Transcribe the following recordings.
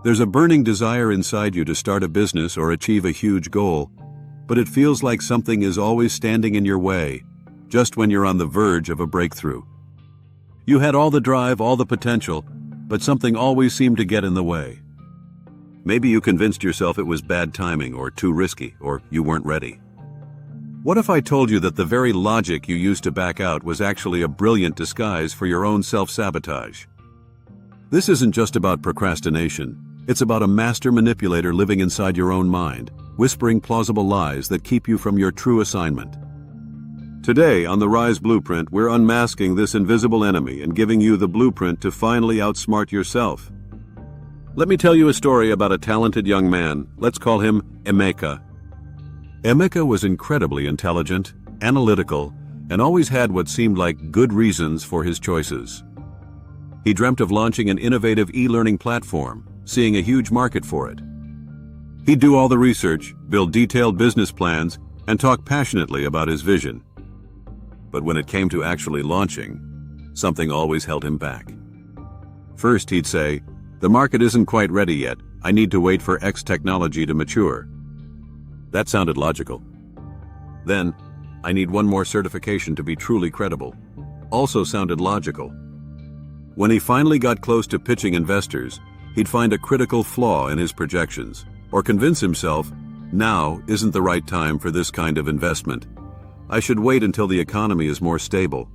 There's a burning desire inside you to start a business or achieve a huge goal, but it feels like something is always standing in your way, just when you're on the verge of a breakthrough. You had all the drive, all the potential, but something always seemed to get in the way. Maybe you convinced yourself it was bad timing or too risky, or you weren't ready. What if I told you that the very logic you used to back out was actually a brilliant disguise for your own self-sabotage? This isn't just about procrastination. It's about a master manipulator living inside your own mind, whispering plausible lies that keep you from your true assignment. Today, on the Rise Blueprint, we're unmasking this invisible enemy and giving you the blueprint to finally outsmart yourself. Let me tell you a story about a talented young man. Let's call him Emeka. Emeka was incredibly intelligent, analytical, and always had what seemed like good reasons for his choices. He dreamt of launching an innovative e-learning platform, seeing a huge market for it. He'd do all the research, build detailed business plans, and talk passionately about his vision. But when it came to actually launching, something always held him back. First, he'd say, "The market isn't quite ready yet. I need to wait for X technology to mature." That sounded logical. Then, "I need one more certification to be truly credible." Also sounded logical. When he finally got close to pitching investors, he'd find a critical flaw in his projections, or convince himself, "Now isn't the right time for this kind of investment. I should wait until the economy is more stable."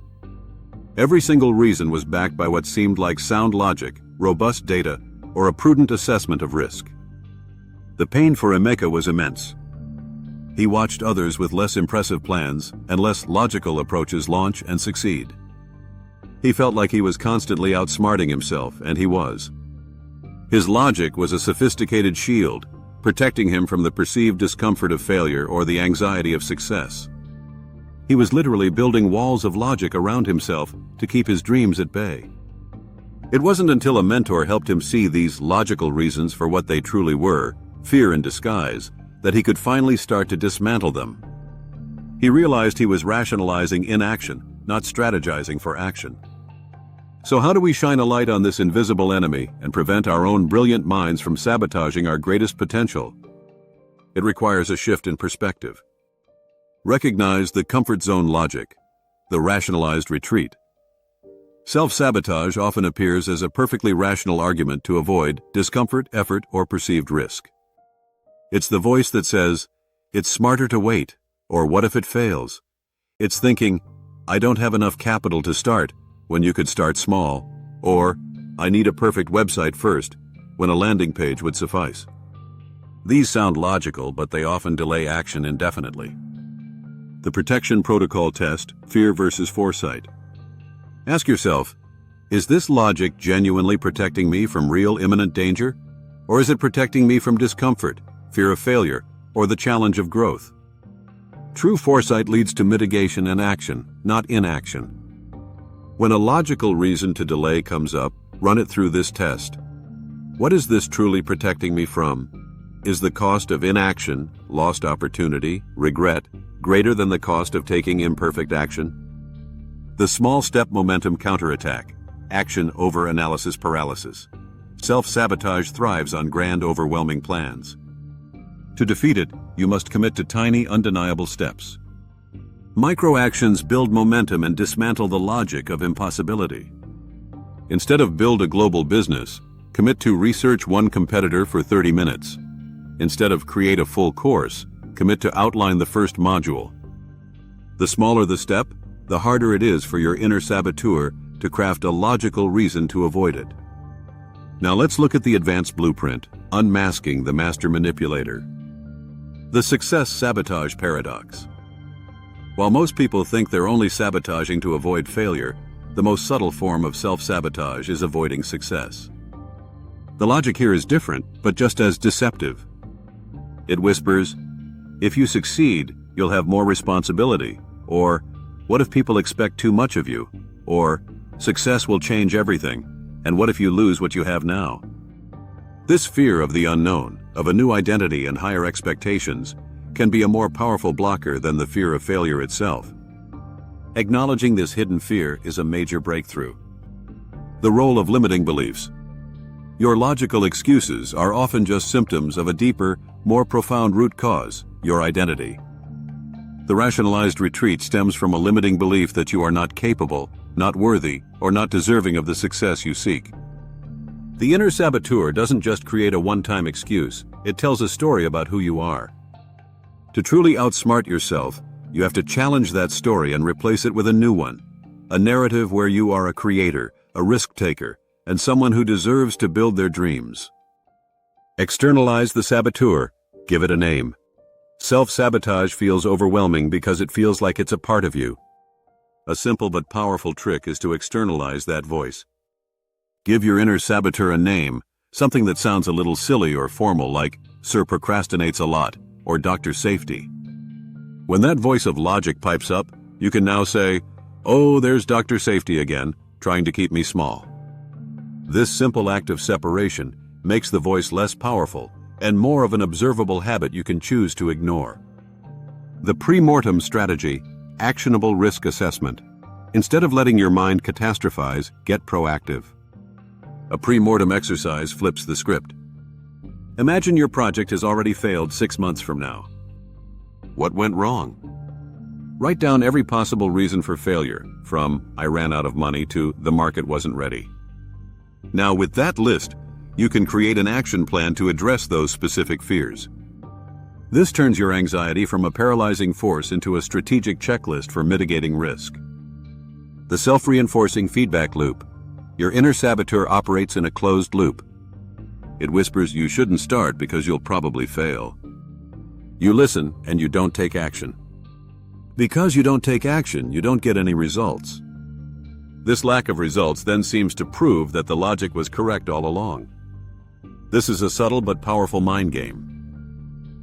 Every single reason was backed by what seemed like sound logic, robust data, or a prudent assessment of risk. The pain for Emeka was immense. He watched others with less impressive plans and less logical approaches launch and succeed. He felt like he was constantly outsmarting himself, and he was. His logic was a sophisticated shield, protecting him from the perceived discomfort of failure or the anxiety of success. He was literally building walls of logic around himself to keep his dreams at bay. It wasn't until a mentor helped him see these logical reasons for what they truly were, fear in disguise, that he could finally start to dismantle them. He realized he was rationalizing inaction, not strategizing for action. So how do we shine a light on this invisible enemy and prevent our own brilliant minds from sabotaging our greatest potential? It requires a shift in perspective. Recognize the comfort zone logic, the rationalized retreat. Self-sabotage often appears as a perfectly rational argument to avoid discomfort, effort, or perceived risk. It's the voice that says, "It's smarter to wait," or "What if it fails?" It's thinking, "I don't have enough capital to start," when you could start small, or "I need a perfect website first," when a landing page would suffice. These sound logical, but they often delay action indefinitely. The protection protocol test, fear versus foresight. Ask yourself, is this logic genuinely protecting me from real imminent danger? Or is it protecting me from discomfort, fear of failure, or the challenge of growth? True foresight leads to mitigation and action, not inaction. When a logical reason to delay comes up, run it through this test. What is this truly protecting me from? Is the cost of inaction, lost opportunity, regret, greater than the cost of taking imperfect action? The small step momentum counterattack, action over analysis paralysis. Self-sabotage thrives on grand, overwhelming plans. To defeat it, you must commit to tiny, undeniable steps. Micro-actions build momentum and dismantle the logic of impossibility. Instead of build a global business, commit to research one competitor for 30 minutes. Instead of create a full course, commit to outline the first module. The smaller the step, the harder it is for your inner saboteur to craft a logical reason to avoid it. Now let's look at the advanced blueprint, unmasking the master manipulator. The success sabotage paradox. While most people think they're only sabotaging to avoid failure, the most subtle form of self-sabotage is avoiding success. The logic here is different, but just as deceptive. It whispers, "If you succeed, you'll have more responsibility," or "What if people expect too much of you?" or "Success will change everything, and what if you lose what you have now?" This fear of the unknown, of a new identity and higher expectations, can be a more powerful blocker than the fear of failure itself. Acknowledging this hidden fear is a major breakthrough. The role of limiting beliefs. Your logical excuses are often just symptoms of a deeper, more profound root cause, your identity. The rationalized retreat stems from a limiting belief that you are not capable, not worthy, or not deserving of the success you seek. The inner saboteur doesn't just create a one-time excuse, it tells a story about who you are. To truly outsmart yourself, you have to challenge that story and replace it with a new one. A narrative where you are a creator, a risk-taker, and someone who deserves to build their dreams. Externalize the saboteur, give it a name. Self-sabotage feels overwhelming because it feels like it's a part of you. A simple but powerful trick is to externalize that voice. Give your inner saboteur a name, something that sounds a little silly or formal like Sir Procrastinates a Lot or Dr. Safety. When that voice of logic pipes up, you can now say, "Oh, there's Dr. Safety again, trying to keep me small." This simple act of separation makes the voice less powerful and more of an observable habit you can choose to ignore. The pre-mortem strategy, actionable risk assessment. Instead of letting your mind catastrophize, get proactive. A pre-mortem exercise flips the script. Imagine your project has already failed 6 months from now. What went wrong? Write down every possible reason for failure, from "I ran out of money" to "the market wasn't ready." Now, with that list, you can create an action plan to address those specific fears. This turns your anxiety from a paralyzing force into a strategic checklist for mitigating risk. The self-reinforcing feedback loop. Your inner saboteur operates in a closed loop. It whispers you shouldn't start because you'll probably fail. You listen and you don't take action. Because you don't take action, you don't get any results. This lack of results then seems to prove that the logic was correct all along. This is a subtle but powerful mind game.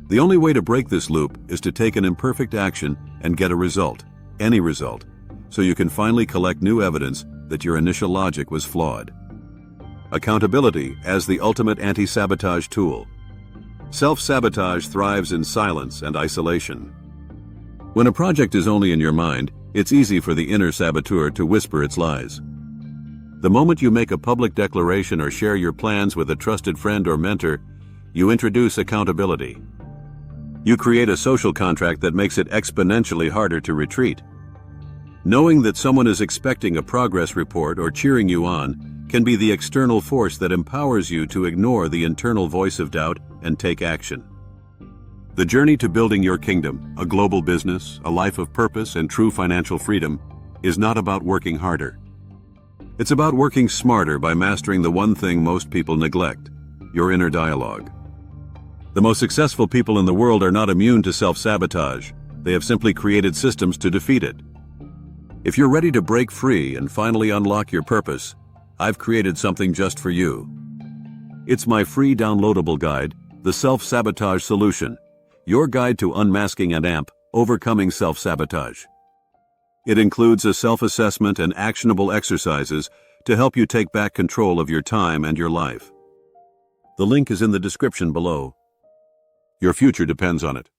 The only way to break this loop is to take an imperfect action and get a result, any result, so you can finally collect new evidence that your initial logic was flawed. Accountability as the ultimate anti-sabotage tool. Self-sabotage thrives in silence and isolation. When a project is only in your mind, it's easy for the inner saboteur to whisper its lies. The moment you make a public declaration or share your plans with a trusted friend or mentor, you introduce accountability. You create a social contract that makes it exponentially harder to retreat. Knowing that someone is expecting a progress report or cheering you on can be the external force that empowers you to ignore the internal voice of doubt and take action. The journey to building your kingdom, a global business, a life of purpose, and true financial freedom is not about working harder. It's about working smarter by mastering the one thing most people neglect, your inner dialogue. The most successful people in the world are not immune to self-sabotage. They have simply created systems to defeat it. If you're ready to break free and finally unlock your purpose, I've created something just for you. It's my free downloadable guide, The Self-Sabotage Solution, your guide to unmasking and overcoming self-sabotage. It includes a self-assessment and actionable exercises to help you take back control of your time and your life. The link is in the description below. Your future depends on it.